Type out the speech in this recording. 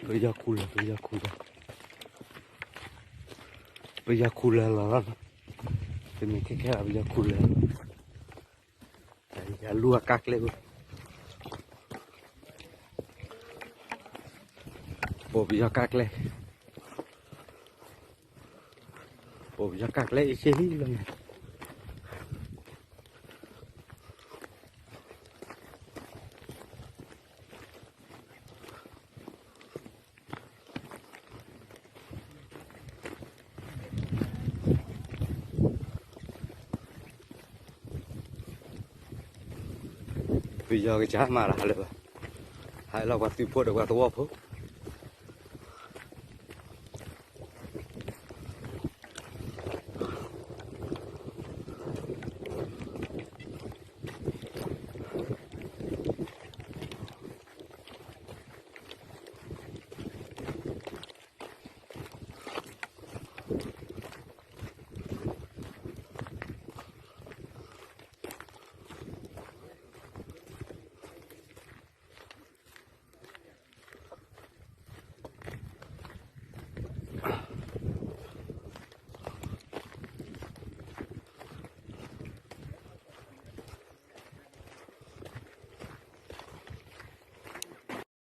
Bellacula, bellacula. Bellacula là. Thì mình cái là bellacula. Đấy, lua cắt lên. Bộ bia cắt lên. Bộ bia cắt lên chế luôn. Bây giờ cái chả mà là hai là quả tiêu được quả to phúc.